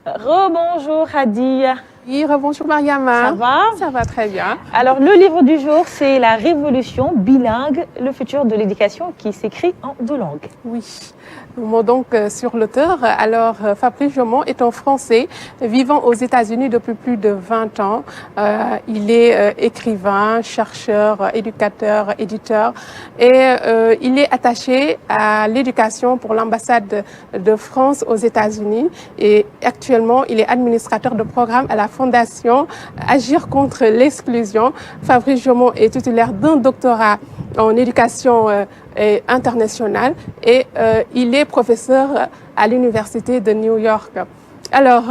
Rebonjour Hadi. Oui, rebonjour Mariama. Ça va? Ça va très bien. Alors le livre du jour, c'est La Révolution bilingue, le futur de l'éducation qui s'écrit en 2 langues. Oui. Mot donc sur l'auteur. Alors, Fabrice Jomon est un Français vivant aux États-Unis depuis plus de 20 ans. Il est écrivain, chercheur, éducateur, éditeur et il est attaché à l'éducation pour l'ambassade de France aux États-Unis et actuellement, il est administrateur de programme à la Fondation Agir contre l'exclusion. Fabrice Jomon est titulaire d'un doctorat en éducation internationale et il est professeur à l'Université de New York. Alors,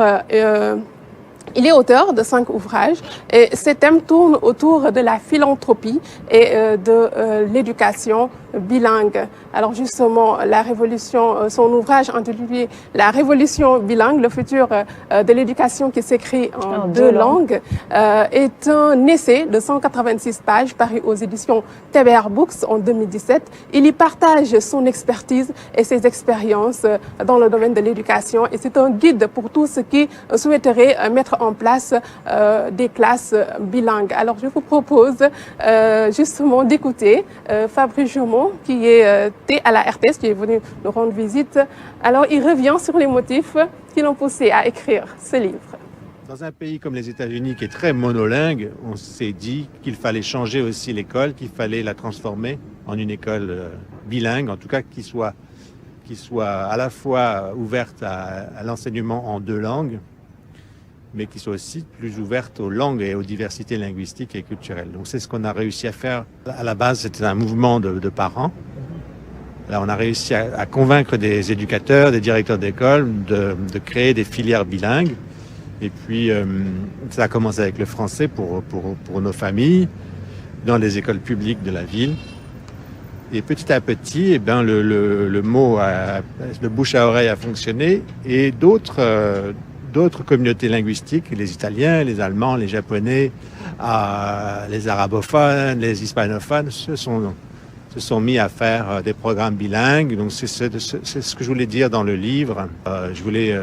il est auteur de 5 ouvrages et ces thèmes tournent autour de la philanthropie et de l'éducation bilingue. Alors justement, la révolution, son ouvrage intitulé La Révolution bilingue, le futur de l'éducation qui s'écrit en 2 langues, est un essai de 186 pages paru aux éditions TBR Books en 2017. Il y partage son expertise et ses expériences dans le domaine de l'éducation et c'est un guide pour tous ceux qui souhaiteraient mettre en place des classes bilingues. Alors je vous propose justement d'écouter Fabrice Jomon qui est à la RTS, qui est venu nous rendre visite. Alors il revient sur les motifs qui l'ont poussé à écrire ce livre. Dans un pays comme les États-Unis qui est très monolingue, on s'est dit qu'il fallait changer aussi l'école, qu'il fallait la transformer en une école bilingue, en tout cas qui soit à la fois ouverte à l'enseignement en 2 langues, mais qui soit aussi plus ouverte aux langues et aux diversités linguistiques et culturelles. Donc c'est ce qu'on a réussi à faire. À la base, c'était un mouvement de parents. Là, on a réussi à convaincre des éducateurs, des directeurs d'école de créer des filières bilingues. Et puis, ça a commencé avec le français pour nos familles, dans les écoles publiques de la ville. Et petit à petit, eh ben, le bouche à oreille a fonctionné et d'autres communautés linguistiques, les Italiens, les Allemands, les Japonais, les arabophones, les hispanophones, se sont mis à faire des programmes bilingues. Donc c'est ce que je voulais dire dans le livre. Je voulais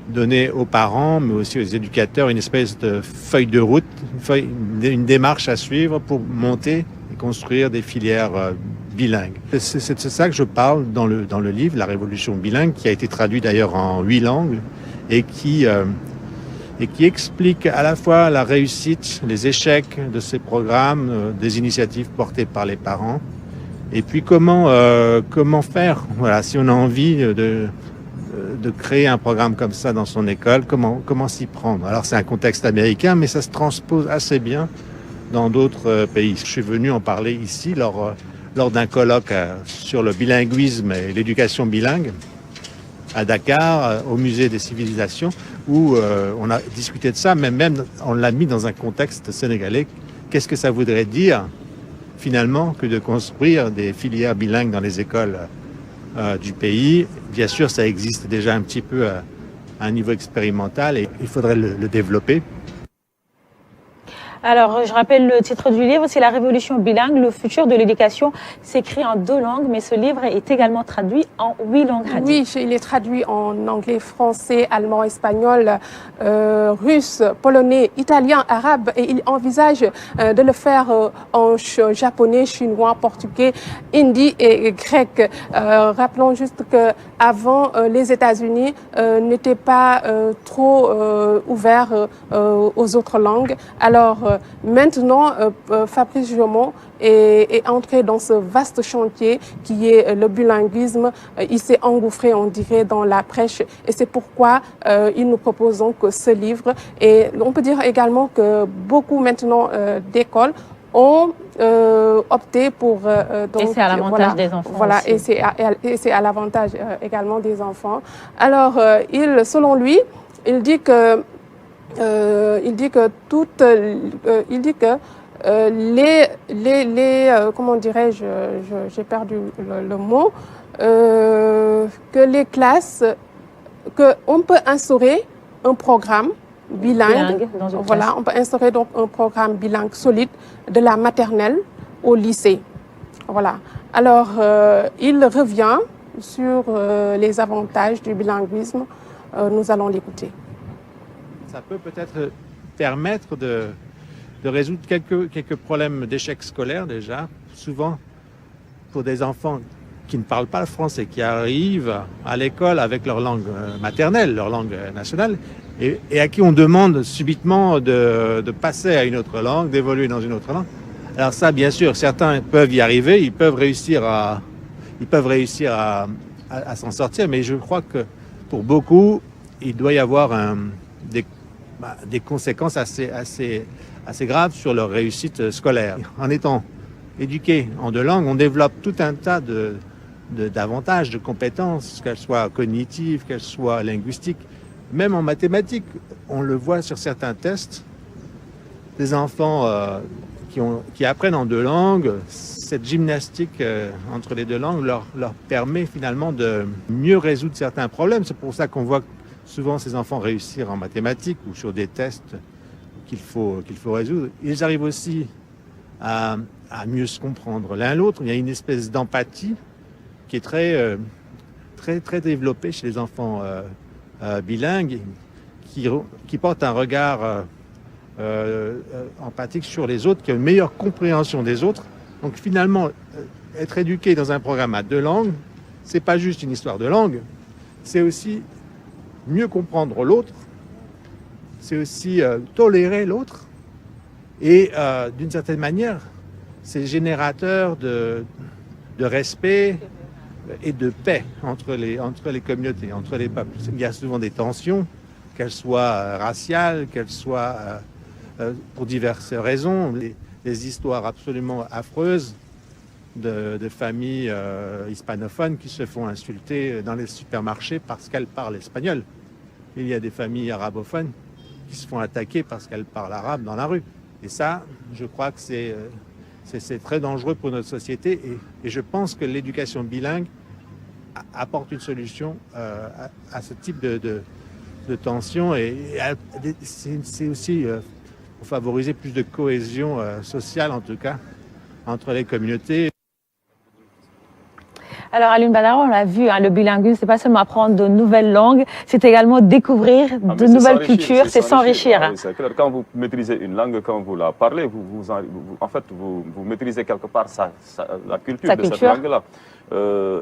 donner aux parents, mais aussi aux éducateurs, une espèce de feuille de route, une démarche à suivre pour monter et construire des filières bilingues. C'est de ça que je parle dans le livre, La Révolution bilingue, qui a été traduit d'ailleurs en 8 langues et qui explique à la fois la réussite, les échecs de ces programmes, des initiatives portées par les parents, et puis comment faire, voilà, si on a envie de créer un programme comme ça dans son école, comment s'y prendre. Alors c'est un contexte américain, mais ça se transpose assez bien dans d'autres pays. Je suis venu en parler ici lors d'un colloque sur le bilinguisme et l'éducation bilingue à Dakar, au Musée des Civilisations, où on a discuté de ça, mais même on l'a mis dans un contexte sénégalais. Qu'est-ce que ça voudrait dire, finalement, que de construire des filières bilingues dans les écoles du pays? Bien sûr, ça existe déjà un petit peu à un niveau expérimental et il faudrait le développer. Alors, je rappelle le titre du livre, c'est La Révolution bilingue, le futur de l'éducation s'écrit en 2 langues, mais ce livre est également traduit en 8 langues. Oui, il est traduit en anglais, français, allemand, espagnol, russe, polonais, italien, arabe, et il envisage de le faire en japonais, chinois, portugais, hindi et grec. Rappelons juste que avant, les États-Unis n'étaient pas trop ouverts aux autres langues. Alors maintenant, Fabrice Jomon est entré dans ce vaste chantier qui est le bilinguisme. Il s'est engouffré, on dirait, dans la prêche et c'est pourquoi il nous propose donc ce livre. Et on peut dire également que beaucoup maintenant d'écoles ont opté pour... donc, et c'est à l'avantage des enfants. Voilà, aussi. Et c'est à l'avantage également des enfants. Alors, selon lui, il dit que comment dirais-je, j'ai perdu le mot, que les classes, qu'on peut instaurer un programme bilingue voilà, on peut instaurer donc un programme bilingue solide de la maternelle au lycée. Voilà. Alors, il revient sur les avantages du bilinguisme. Nous allons l'écouter. Ça peut peut-être permettre de résoudre quelques problèmes d'échec scolaire déjà. Souvent, pour des enfants qui ne parlent pas le français, qui arrivent à l'école avec leur langue maternelle, leur langue nationale, et à qui on demande subitement de passer à une autre langue, d'évoluer dans une autre langue. Alors ça, bien sûr, certains peuvent y arriver, ils peuvent réussir à s'en sortir, mais je crois que pour beaucoup, il doit y avoir des conséquences assez graves sur leur réussite scolaire. En étant éduqué en deux langues, on développe tout un tas d'avantages, de compétences, qu'elles soient cognitives, qu'elles soient linguistiques, même en mathématiques. On le voit sur certains tests, des enfants qui apprennent en deux langues, cette gymnastique entre les deux langues leur permet finalement de mieux résoudre certains problèmes. C'est pour ça qu'on voit souvent ces enfants réussir en mathématiques ou sur des tests qu'il faut résoudre. Ils arrivent aussi à mieux se comprendre l'un l'autre. Il y a une espèce d'empathie qui est très développée chez les enfants bilingues, qui portent un regard empathique sur les autres, qui a une meilleure compréhension des autres. Donc finalement, être éduqué dans un programme à deux langues, c'est pas juste une histoire de langue, c'est aussi mieux comprendre l'autre, c'est aussi tolérer l'autre, et d'une certaine manière, c'est générateur de respect et de paix entre les communautés, entre les peuples. Il y a souvent des tensions, qu'elles soient raciales, qu'elles soient pour diverses raisons, des histoires absolument affreuses de familles hispanophones qui se font insulter dans les supermarchés parce qu'elles parlent espagnol. Il y a des familles arabophones qui se font attaquer parce qu'elles parlent arabe dans la rue. Et ça, je crois que c'est très dangereux pour notre société, et je pense que l'éducation bilingue apporte une solution à ce type de tension, et c'est aussi pour favoriser plus de cohésion sociale, en tout cas, entre les communautés. Alors, Alioune Badara, on l'a vu, hein, le bilinguisme, c'est pas seulement apprendre de nouvelles langues, c'est également découvrir de nouvelles cultures, c'est s'enrichir. Ah oui, c'est clair. Quand vous maîtrisez une langue, quand vous la parlez, vous maîtrisez quelque part la culture de cette langue-là.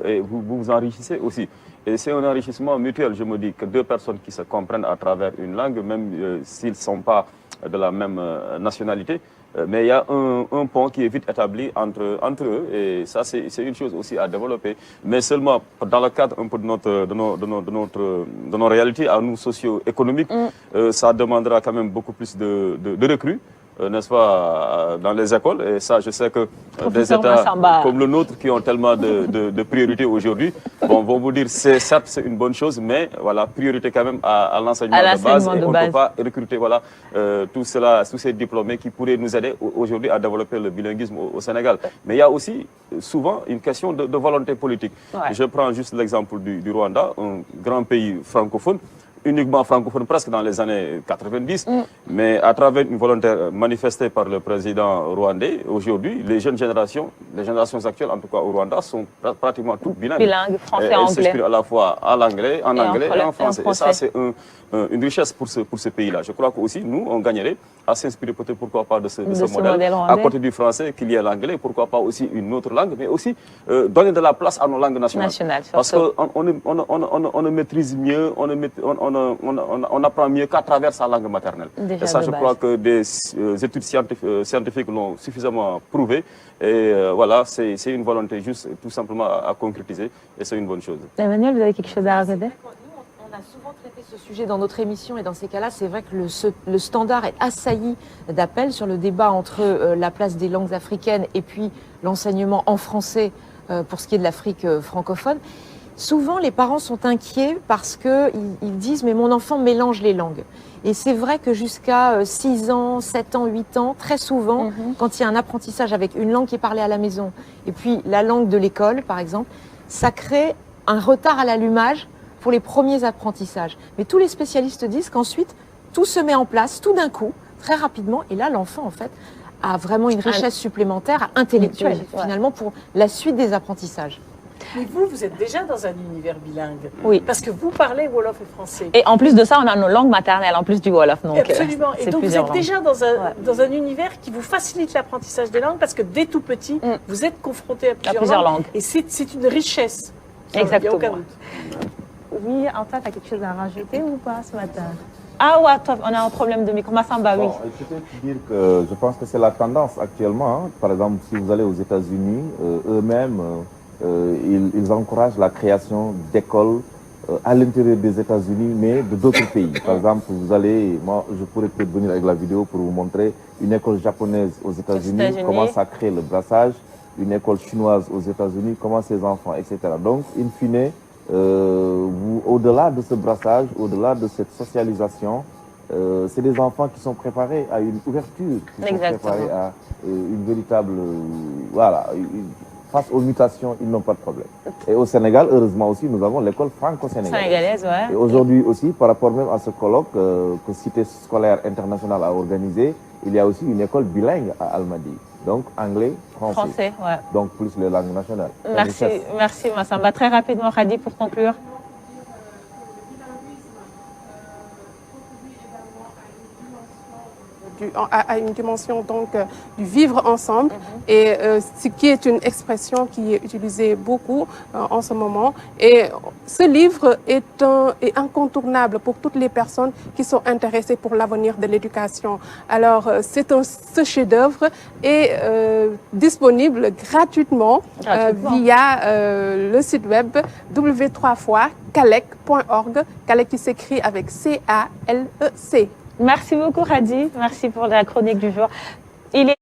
Et vous vous enrichissez aussi. Et c'est un enrichissement mutuel. Je me dis que deux personnes qui se comprennent à travers une langue, même s'ils ne sont pas de la même nationalité, mais il y a un pont qui est vite établi entre eux, et ça c'est une chose aussi à développer, mais seulement dans le cadre un peu de nos réalités à nous socio-économiques. Ça demandera quand même beaucoup plus de recrues, n'est-ce pas, dans les écoles. Et ça, je sais que des États comme le nôtre, qui ont tellement de priorités aujourd'hui, vont vous dire, certes, c'est une bonne chose, mais voilà, priorité quand même à l'enseignement de base. Et on ne peut pas recruter tous ces diplômés qui pourraient nous aider aujourd'hui à développer le bilinguisme au Sénégal. Mais il y a aussi souvent une question de volonté politique. Ouais. Je prends juste l'exemple du Rwanda, un grand pays francophone, uniquement francophone presque dans les années 90, mais à travers une volonté manifestée par le président rwandais, aujourd'hui, les générations actuelles, en tout cas au Rwanda, sont pratiquement tous bilingues. Bilingues, français, anglais. Elles s'expriment à la fois en anglais et en français. Et ça, c'est une richesse pour ce pays-là. Je crois qu'aussi, nous, on gagnerait à s'inspirer peut-être, pourquoi pas, de ce modèle. À côté du français, qu'il y ait l'anglais, pourquoi pas aussi une autre langue, mais aussi donner de la place à nos langues nationales. Parce qu'on ne maîtrise mieux, on apprend mieux qu'à travers sa langue maternelle. Déjà et ça, je crois que des études scientifiques l'ont suffisamment prouvé. Et voilà, c'est une volonté juste tout simplement à concrétiser, et c'est une bonne chose. Emmanuel, vous avez quelque chose à rajouter? On a souvent traité ce sujet dans notre émission, et dans ces cas-là, c'est vrai que le standard est assailli d'appels sur le débat entre la place des langues africaines et puis l'enseignement en français pour ce qui est de l'Afrique francophone. Souvent, les parents sont inquiets parce qu'ils disent « mais mon enfant mélange les langues ». Et c'est vrai que jusqu'à 6 ans, 7 ans, 8 ans, très souvent, quand il y a un apprentissage avec une langue qui est parlée à la maison et puis la langue de l'école, par exemple, ça crée un retard à l'allumage pour les premiers apprentissages. Mais tous les spécialistes disent qu'ensuite, tout se met en place tout d'un coup, très rapidement, et là, l'enfant, en fait, a vraiment une richesse supplémentaire intellectuelle, finalement, pour la suite des apprentissages. Mais vous êtes déjà dans un univers bilingue. Oui. Parce que vous parlez Wolof et français. Et en plus de ça, on a nos langues maternelles, en plus du Wolof. Donc, absolument. Et donc, vous êtes langues. déjà dans un univers qui vous facilite l'apprentissage des langues parce que dès tout petit, vous êtes confronté à plusieurs langues. Et c'est une richesse. Ça, exactement. Il n'y a aucun doute. Oui, Antoine, tu as quelque chose à rajouter ou pas ce matin? Ah ouais, toi, on a un problème de micro. Massamba, oui. Bon, je peux te dire que je pense que c'est la tendance actuellement. Hein. Par exemple, si vous allez aux États-Unis, eux-mêmes, ils encouragent la création d'écoles à l'intérieur des États-Unis, mais de d'autres pays. Par exemple, vous allez, moi, je pourrais peut-être venir avec la vidéo pour vous montrer une école japonaise aux États-Unis, comment ça crée le brassage, une école chinoise aux États-Unis, comment ces enfants, etc. Donc, in fine, au-delà de ce brassage, au-delà de cette socialisation, c'est des enfants qui sont préparés à une ouverture, qui sont préparés à une véritable... voilà, face aux mutations, ils n'ont pas de problème. Et au Sénégal, heureusement aussi, nous avons l'école franco-sénégalaise. Ouais. Et aujourd'hui aussi, par rapport même à ce colloque que Cité scolaire internationale a organisé, il y a aussi une école bilingue à Almadi. Donc, anglais, français. Ouais. Donc, plus les langues nationales. Merci Massamba. Très rapidement, Khadi, pour conclure. À une dimension donc du vivre ensemble et ce qui est une expression qui est utilisée beaucoup en ce moment. Et ce livre est incontournable pour toutes les personnes qui sont intéressées pour l'avenir de l'éducation. Alors ce chef-d'œuvre est disponible gratuitement via le site web w3.calec.org. Calec qui s'écrit avec C-A-L-E-C. Merci beaucoup, Khadi. Merci pour la chronique du jour. Il est